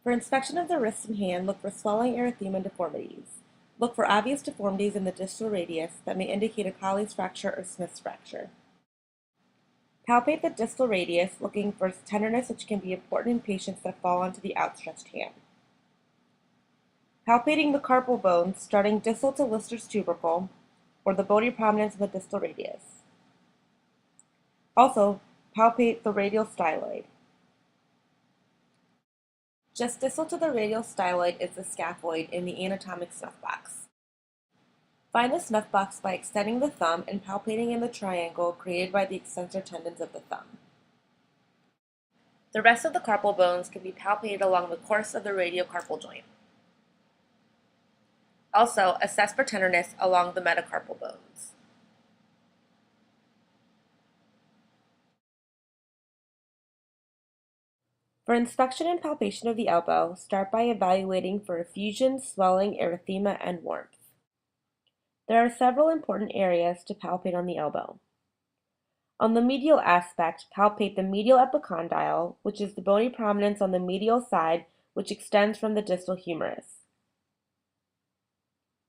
For inspection of the wrist and hand, look for swelling, erythema, and deformities. Look for obvious deformities in the distal radius that may indicate a Colles fracture or Smith's fracture. Palpate the distal radius, looking for tenderness, which can be important in patients that fall onto the outstretched hand. Palpating the carpal bones, starting distal to Lister's tubercle, or the bony prominence of the distal radius. Also, palpate the radial styloid. Just distal to the radial styloid is the scaphoid in the anatomic snuff box. Find the snuff box by extending the thumb and palpating in the triangle created by the extensor tendons of the thumb. The rest of the carpal bones can be palpated along the course of the radiocarpal joint. Also, assess for tenderness along the metacarpal bones. For inspection and palpation of the elbow, start by evaluating for effusion, swelling, erythema, and warmth. There are several important areas to palpate on the elbow. On the medial aspect, palpate the medial epicondyle, which is the bony prominence on the medial side which extends from the distal humerus.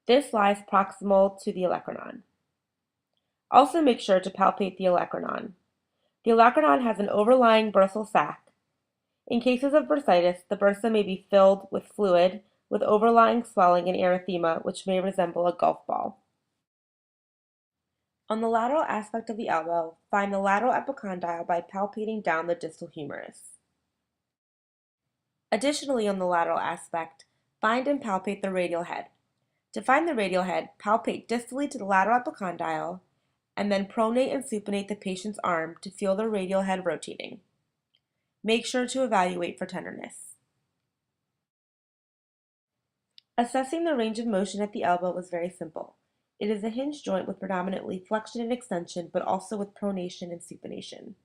This lies proximal to the olecranon. Also make sure to palpate the olecranon. The olecranon has an overlying bursal sac. In cases of bursitis, the bursa may be filled with fluid with overlying swelling and erythema, which may resemble a golf ball. On the lateral aspect of the elbow, find the lateral epicondyle by palpating down the distal humerus. Additionally, on the lateral aspect, find and palpate the radial head. To find the radial head, palpate distally to the lateral epicondyle, and then pronate and supinate the patient's arm to feel the radial head rotating. Make sure to evaluate for tenderness. Assessing the range of motion at the elbow is very simple. It is a hinge joint with predominantly flexion and extension, but also with pronation and supination.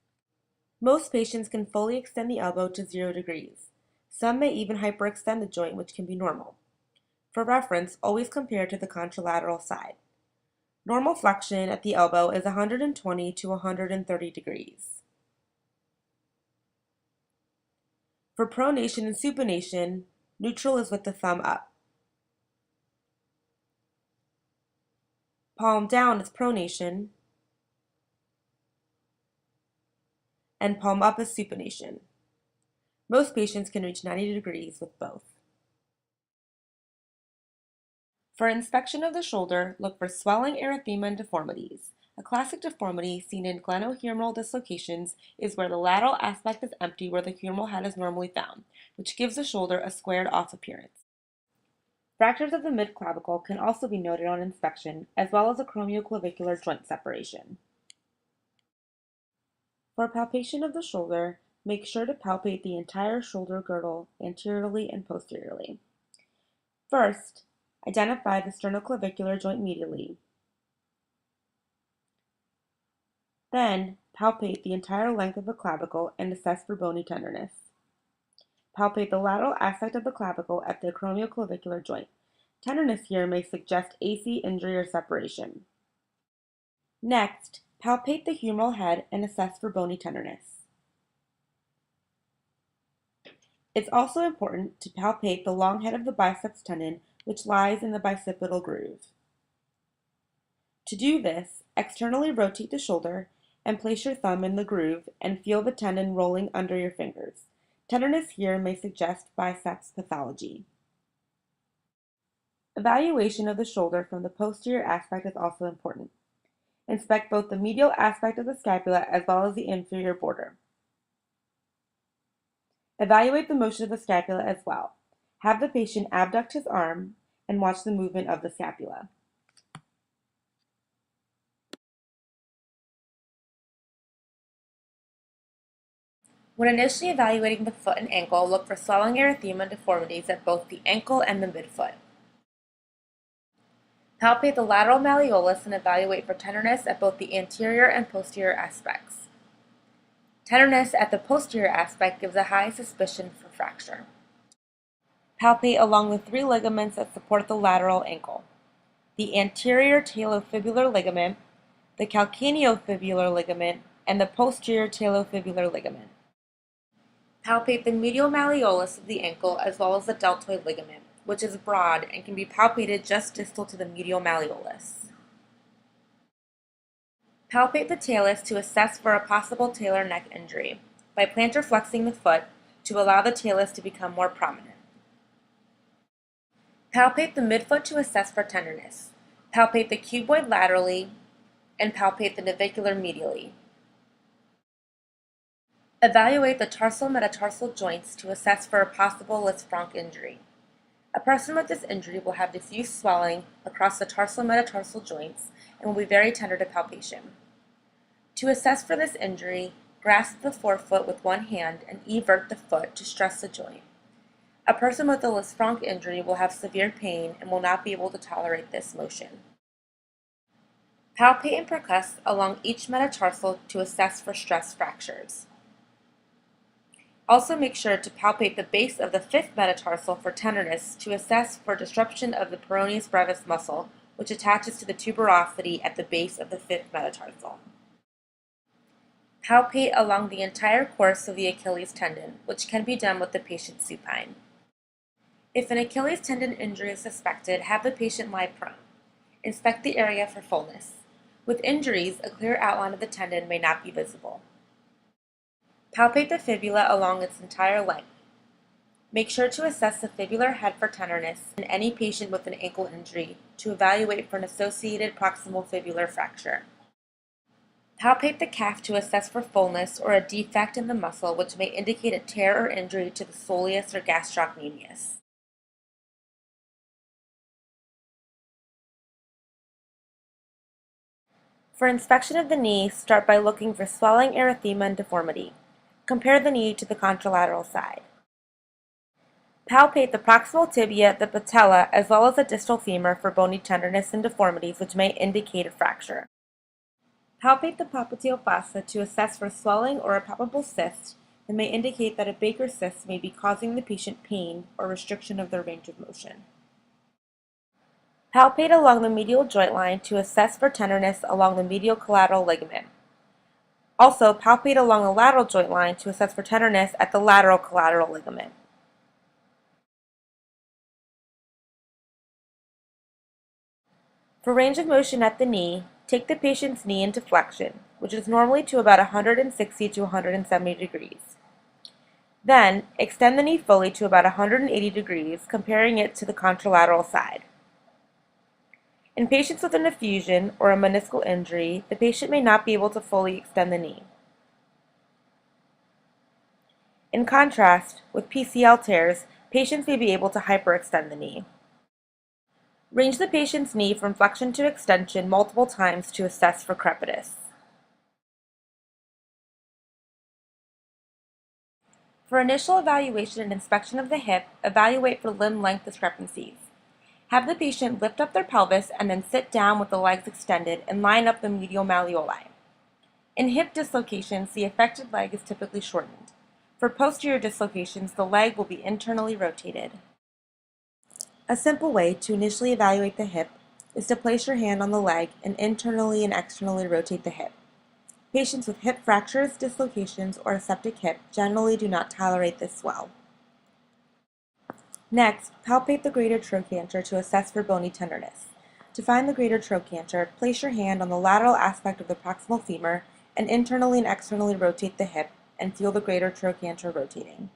Most patients can fully extend the elbow to 0 degrees. Some may even hyperextend the joint, which can be normal. For reference, always compare to the contralateral side. Normal flexion at the elbow is 120 to 130 degrees. For pronation and supination, neutral is with the thumb up. Palm down is pronation, and palm up is supination. Most patients can reach 90 degrees with both. For inspection of the shoulder, look for swelling, erythema, and deformities. A classic deformity seen in glenohumeral dislocations is where the lateral aspect is empty where the humeral head is normally found, which gives the shoulder a squared-off appearance. Fractures of the mid-clavicle can also be noted on inspection, as well as a acromioclavicular joint separation. For palpation of the shoulder, make sure to palpate the entire shoulder girdle anteriorly and posteriorly. First, identify the sternoclavicular joint medially. Then, palpate the entire length of the clavicle and assess for bony tenderness. Palpate the lateral aspect of the clavicle at the acromioclavicular joint. Tenderness here may suggest AC injury or separation. Next, palpate the humeral head and assess for bony tenderness. It's also important to palpate the long head of the biceps tendon, which lies in the bicipital groove. To do this, externally rotate the shoulder and place your thumb in the groove and feel the tendon rolling under your fingers. Tenderness here may suggest biceps pathology. Evaluation of the shoulder from the posterior aspect is also important. Inspect both the medial aspect of the scapula as well as the inferior border. Evaluate the motion of the scapula as well. Have the patient abduct his arm and watch the movement of the scapula. When initially evaluating the foot and ankle, look for swelling, erythema, and deformities at both the ankle and the midfoot. Palpate the lateral malleolus and evaluate for tenderness at both the anterior and posterior aspects. Tenderness at the posterior aspect gives a high suspicion for fracture. Palpate along the 3 ligaments that support the lateral ankle: the anterior talofibular ligament, the calcaneofibular ligament, and the posterior talofibular ligament. Palpate the medial malleolus of the ankle as well as the deltoid ligament, which is broad and can be palpated just distal to the medial malleolus. Palpate the talus to assess for a possible talar neck injury by plantar flexing the foot to allow the talus to become more prominent. Palpate the midfoot to assess for tenderness. Palpate the cuboid laterally and palpate the navicular medially. Evaluate the tarsal-metatarsal joints to assess for a possible Lisfranc injury. A person with this injury will have diffuse swelling across the tarsal-metatarsal joints and will be very tender to palpation. To assess for this injury, grasp the forefoot with one hand and evert the foot to stress the joint. A person with a Lisfranc injury will have severe pain and will not be able to tolerate this motion. Palpate and percuss along each metatarsal to assess for stress fractures. Also make sure to palpate the base of the fifth metatarsal for tenderness to assess for disruption of the peroneus brevis muscle, which attaches to the tuberosity at the base of the fifth metatarsal. Palpate along the entire course of the Achilles tendon, which can be done with the patient supine. If an Achilles tendon injury is suspected, have the patient lie prone. Inspect the area for fullness. With injuries, a clear outline of the tendon may not be visible. Palpate the fibula along its entire length. Make sure to assess the fibular head for tenderness in any patient with an ankle injury to evaluate for an associated proximal fibular fracture. Palpate the calf to assess for fullness or a defect in the muscle which may indicate a tear or injury to the soleus or gastrocnemius. For inspection of the knee, start by looking for swelling, erythema, and deformity. Compare the knee to the contralateral side. Palpate the proximal tibia, the patella, as well as the distal femur for bony tenderness and deformities which may indicate a fracture. Palpate the popliteal fossa to assess for swelling or a palpable cyst that may indicate that a Baker cyst may be causing the patient pain or restriction of their range of motion. Palpate along the medial joint line to assess for tenderness along the medial collateral ligament. Also, palpate along the lateral joint line to assess for tenderness at the lateral collateral ligament. For range of motion at the knee, take the patient's knee into flexion, which is normally to about 160 to 170 degrees. Then, extend the knee fully to about 180 degrees, comparing it to the contralateral side. In patients with an effusion or a meniscal injury, the patient may not be able to fully extend the knee. In contrast, with PCL tears, patients may be able to hyperextend the knee. Range the patient's knee from flexion to extension multiple times to assess for crepitus. For initial evaluation and inspection of the hip, evaluate for limb length discrepancies. Have the patient lift up their pelvis and then sit down with the legs extended and line up the medial malleoli. In hip dislocations, the affected leg is typically shortened. For posterior dislocations, the leg will be internally rotated. A simple way to initially evaluate the hip is to place your hand on the leg and internally and externally rotate the hip. Patients with hip fractures, dislocations, or a septic hip generally do not tolerate this well. Next, palpate the greater trochanter to assess for bony tenderness. To find the greater trochanter, place your hand on the lateral aspect of the proximal femur and internally and externally rotate the hip and feel the greater trochanter rotating.